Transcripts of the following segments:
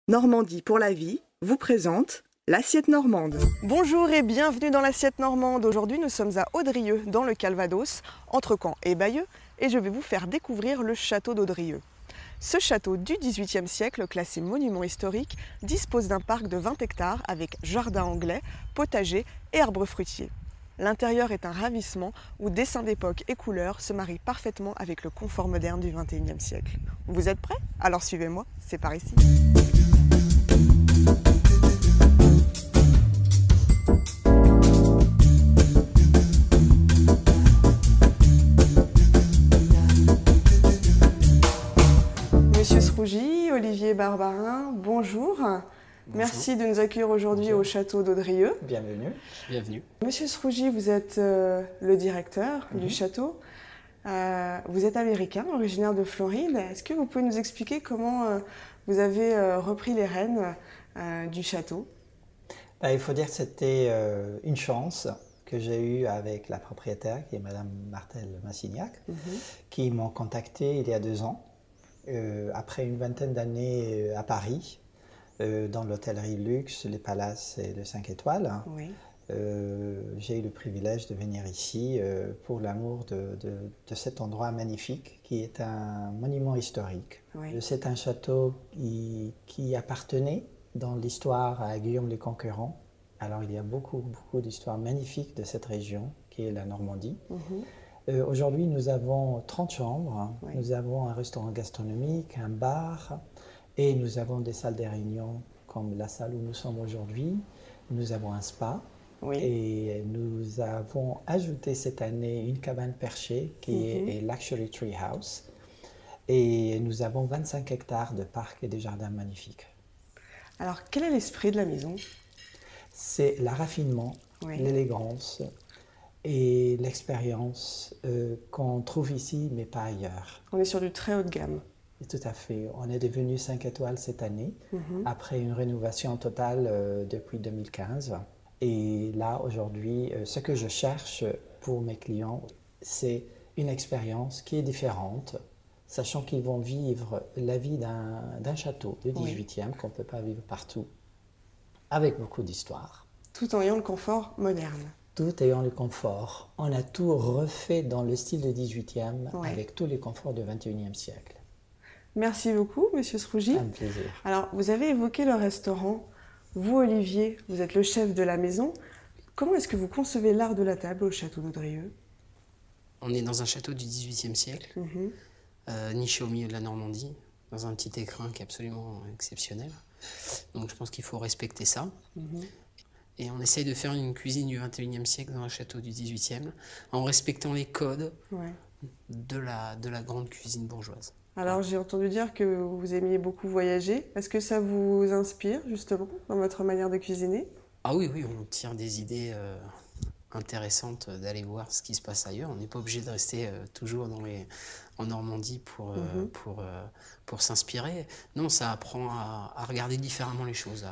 Normandie pour la vie vous présente l'assiette normande. Bonjour et bienvenue dans l'assiette normande. Aujourd'hui nous sommes à Audrieux dans le Calvados, entre Caen et Bayeux, et je vais vous faire découvrir le château d'Audrieux. Ce château du XVIIIe siècle, classé monument historique, dispose d'un parc de 20 hectares avec jardin anglais, potager et arbres fruitiers. L'intérieur est un ravissement où dessins d'époque et couleurs se marient parfaitement avec le confort moderne du XXIe siècle. Vous êtes prêts? Alors suivez-moi, c'est par ici. Monsieur Srougy, Olivier Barbarin, bonjour. Bonjour. Merci de nous accueillir aujourd'hui au château d'Audrieux. Bienvenue. Bienvenue. Monsieur Srougy, vous êtes le directeur du château. Vous êtes américain, originaire de Floride. Est-ce que vous pouvez nous expliquer comment vous avez repris les rênes du château? Il faut dire que c'était une chance que j'ai eue avec la propriétaire, qui est Madame Martel Massignac, qui m'ont contacté il y a 2 ans. Après une vingtaine d'années à Paris, dans l'hôtellerie luxe, les palaces et le 5 étoiles, j'ai eu le privilège de venir ici pour l'amour de cet endroit magnifique qui est un monument historique. C'est un château qui appartenait dans l'histoire à Guillaume le Conquérant. Alors il y a beaucoup d'histoires magnifiques de cette région qui est la Normandie. Aujourd'hui, nous avons 30 chambres, nous avons un restaurant gastronomique, un bar, et nous avons des salles de réunion comme la salle où nous sommes aujourd'hui. Nous avons un spa, et nous avons ajouté cette année une cabane perchée qui est Luxury Tree House. Et nous avons 25 hectares de parcs et de jardins magnifiques. Alors, quel est l'esprit de la maison? C'est le raffinement, l'élégance, et l'expérience qu'on trouve ici, mais pas ailleurs. On est sur du très haut de gamme. Et tout à fait. On est devenu 5 étoiles cette année, après une rénovation totale depuis 2015. Et là, aujourd'hui, ce que je cherche pour mes clients, c'est une expérience qui est différente, sachant qu'ils vont vivre la vie d'un château du 18e qu'on ne peut pas vivre partout, avec beaucoup d'histoire. Tout en ayant le confort moderne. Tout ayant le confort. On a tout refait dans le style du 18e, avec tous les conforts du 21e siècle. Merci beaucoup, Monsieur Srougy. Un plaisir. Alors, vous avez évoqué le restaurant. Vous, Olivier, vous êtes le chef de la maison. Comment est-ce que vous concevez l'art de la table au château d'Audrieux? On est dans un château du XVIIIe siècle, niché au milieu de la Normandie, dans un petit écrin qui est absolument exceptionnel. Donc je pense qu'il faut respecter ça. Et on essaye de faire une cuisine du XXIe siècle dans un château du XVIIIe, en respectant les codes de la grande cuisine bourgeoise. Alors j'ai entendu dire que vous aimiez beaucoup voyager. Est-ce que ça vous inspire justement dans votre manière de cuisiner? Ah oui, on tire des idées intéressantes d'aller voir ce qui se passe ailleurs. On n'est pas obligé de rester toujours en Normandie pour s'inspirer. Non, ça apprend à regarder différemment les choses.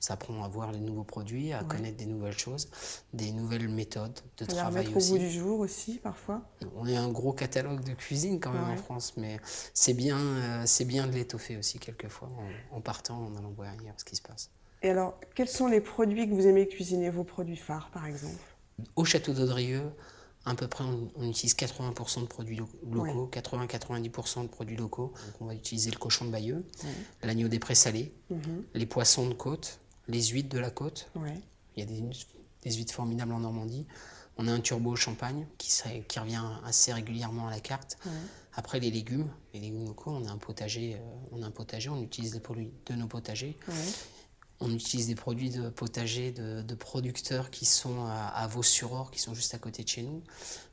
Ça apprend à voir les nouveaux produits, à connaître des nouvelles choses, des nouvelles méthodes de travail aussi. À mettre au goût du jour aussi, parfois. On est un gros catalogue de cuisine quand même en France, mais c'est bien de l'étoffer aussi quelquefois, en partant, en allant voir ailleurs ce qui se passe. Et alors, quels sont les produits que vous aimez cuisiner, vos produits phares par exemple? Au château d'Audrieux, à peu près, on utilise 80% de produits locaux, 80-90% de produits locaux. Donc on va utiliser le cochon de Bayeux, l'agneau des prés salés, les poissons de côte, les huîtres de la côte. Il y a des huîtres formidables en Normandie. On a un turbo au champagne qui revient assez régulièrement à la carte. Après, les légumes locaux, on a un potager, on utilise les produits de nos potagers. On utilise des produits de potager de producteurs qui sont à Vaux-sur-Aure, qui sont juste à côté de chez nous.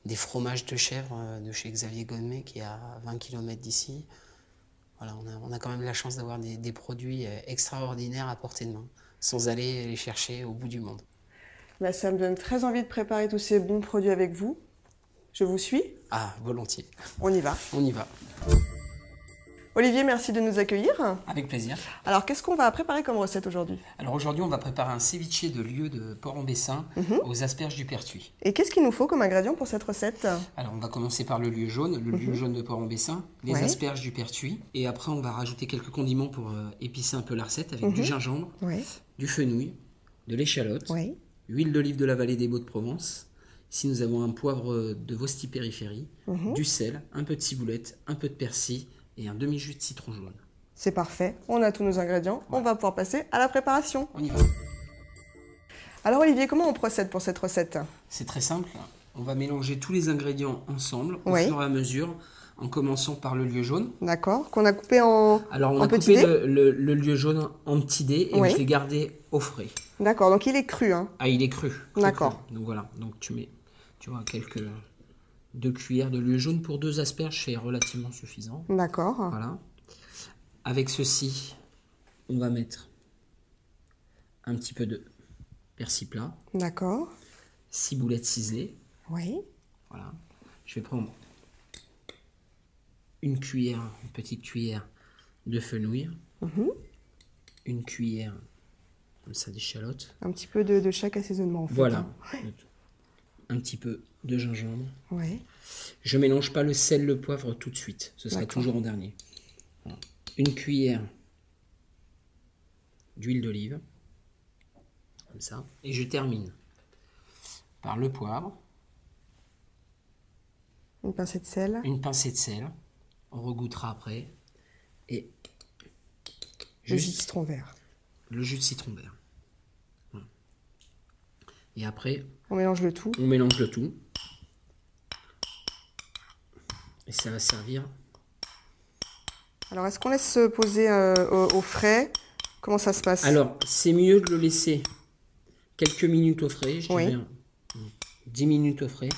Des fromages de chèvre de chez Xavier Gonnet, qui est à 20 km d'ici. Voilà, on a quand même la chance d'avoir des produits extraordinaires à portée de main, sans aller les chercher au bout du monde. Ça me donne très envie de préparer tous ces bons produits avec vous. Je vous suis? Ah, volontiers. On y va. On y va. Olivier, merci de nous accueillir. Avec plaisir. Alors, qu'est-ce qu'on va préparer comme recette aujourd'hui? Alors aujourd'hui, on va préparer un ceviche de lieu de Port-en-Bessin aux asperges du Pertuis. Et qu'est-ce qu'il nous faut comme ingrédient pour cette recette? Alors on va commencer par le lieu jaune, lieu jaune de Port-en-Bessin, les Ouais. asperges du Pertuis. Et après, on va rajouter quelques condiments pour épicer un peu la recette avec du gingembre, Oui, du fenouil, de l'échalote, oui. huile d'olive de la vallée des Baux-de-Provence. Ici, nous avons un poivre de Vosty-Périphérie, du sel, un peu de ciboulette, un peu de persil et un demi-jus de citron jaune. C'est parfait, on a tous nos ingrédients, on va pouvoir passer à la préparation. On y va. Alors Olivier, comment on procède pour cette recette? C'est très simple. On va mélanger tous les ingrédients ensemble au Oui. fur et à mesure, en commençant par le lieu jaune. D'accord, qu'on a coupé en, Alors on en a petits coupé dés. le lieu jaune en petits dés et Oui. je l'ai gardé au frais. D'accord, donc il est cru, hein. Ah, il est cru. Très D'accord. cru. Donc voilà, donc tu mets, tu vois, 2 cuillères de lieu jaune pour 2 asperges, c'est relativement suffisant. D'accord. Voilà. Avec ceci, on va mettre un petit peu de persil plat, D'accord. ciboulette ciselée. Oui. Voilà. Je vais prendre une petite cuillère de fenouil, une cuillère comme ça d'échalote. Un petit peu de chaque assaisonnement en fait. Voilà. hein. Un petit peu de gingembre. Oui. Je mélange pas le sel, le poivre tout de suite. Ce sera D'accord. toujours en dernier. Voilà. Une cuillère d'huile d'olive. Comme ça. Et je termine par le poivre, Une pincée de sel. une pincée de sel. On regoutera après. Et Le jus de juste citron vert. le jus de citron vert. Voilà. Et après, On mélange le tout. on mélange le tout. Et ça va servir. Alors, est-ce qu'on laisse se poser au frais? Comment ça se passe? Alors, c'est mieux de le laisser quelques minutes au frais. Je Oui. dirais 10 minutes au frais.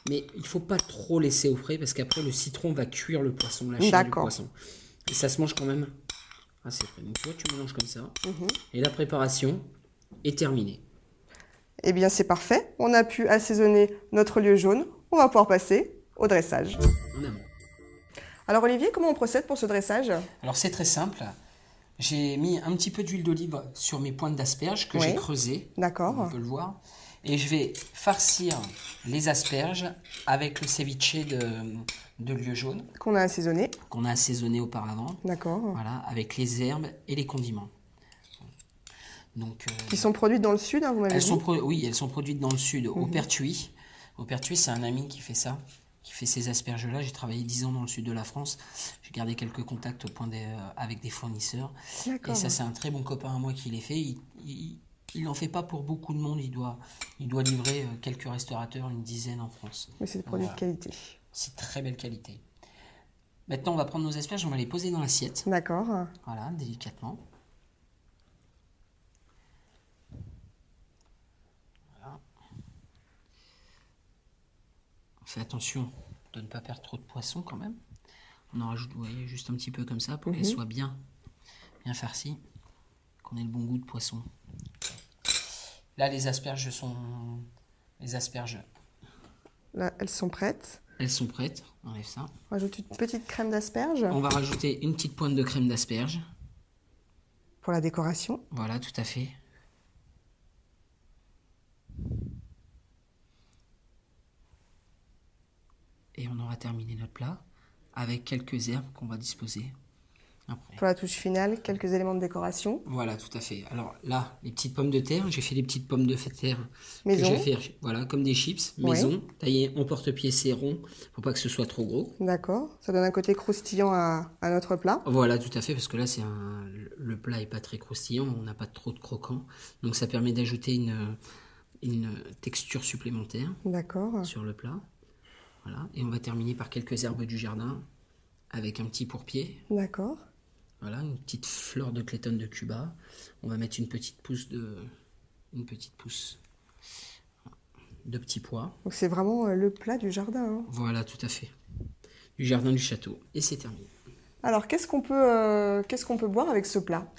Mais il ne faut pas trop laisser au frais parce qu'après, le citron va cuire le poisson, la chair du D'accord. poisson. Et ça se mange quand même assez frais. Donc, tu vois, tu mélanges comme ça. Et la préparation est terminée. Eh bien, c'est parfait. On a pu assaisonner notre lieu jaune. On va pouvoir passer au dressage. En amont. Alors, Olivier, comment on procède pour ce dressage? Alors c'est très simple. J'ai mis un petit peu d'huile d'olive sur mes pointes d'asperges que Oui. j'ai creusées. D'accord. On peut le voir. Et je vais farcir les asperges avec le ceviche de lieu jaune Qu'on a assaisonné. qu'on a assaisonné auparavant. D'accord. Voilà, avec les herbes et les condiments. Donc, Qui sont produites dans le sud, hein, vous m'avez dit? oui, elles sont produites dans le sud, au Pertuis. Au Pertuis, c'est un ami qui fait ça, qui fait ces asperges-là. J'ai travaillé 10 ans dans le sud de la France. J'ai gardé quelques contacts avec des fournisseurs. D'accord. Et ça, c'est un très bon copain à moi qui les fait. Il n'en fait pas pour beaucoup de monde. Il doit livrer quelques restaurateurs, une dizaine en France. Mais c'est des produits de qualité. C'est très belle qualité. Maintenant, on va prendre nos asperges, on va les poser dans l'assiette. D'accord. Voilà, délicatement. Voilà. On fait attention de ne pas perdre trop de poisson quand même. On en rajoute, vous voyez, juste un petit peu comme ça pour qu'elle soit bien farcie, qu'on ait le bon goût de poisson. Là, les asperges, Là, elles sont prêtes. elles sont prêtes. On enlève ça. On rajoute une petite crème d'asperge On va rajouter une petite pointe de crème d'asperge. pour la décoration. Voilà, tout à fait. Et on aura terminé notre plat avec quelques herbes qu'on va disposer après. Pour la touche finale, quelques éléments de décoration. Voilà, tout à fait. Alors là, les petites pommes de terre, j'ai fait des petites pommes de terre que Maison. j'ai fait, voilà, comme des chips, maison, taillées en porte-pièce, c'est rond, pour pas que ce soit trop gros. D'accord. Ça donne un côté croustillant à notre plat. Voilà, tout à fait, parce que là, le plat est pas très croustillant, on n'a pas trop de croquant, donc ça permet d'ajouter une texture supplémentaire D'accord. sur le plat. Voilà, et on va terminer par quelques herbes du jardin avec un petit pourpier. D'accord. Voilà, une petite fleur de Clayton de Cuba. On va mettre une petite pousse de petits pois. Donc c'est vraiment le plat du jardin, hein. Voilà, tout à fait. Du jardin du château. Et c'est terminé. Alors qu'est-ce qu'on peut boire avec ce plat?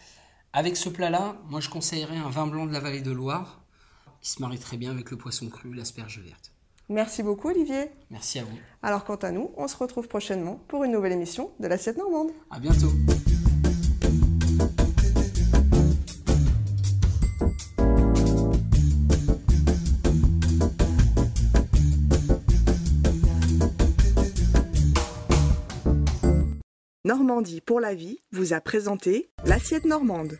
Avec ce plat-là, moi je conseillerais un vin blanc de la vallée de Loire qui se marie très bien avec le poisson cru, l'asperge verte. Merci beaucoup Olivier. Merci à vous. Alors quant à nous, on se retrouve prochainement pour une nouvelle émission de l'Assiette Normande. À bientôt. Normandie pour la vie vous a présenté l'Assiette Normande.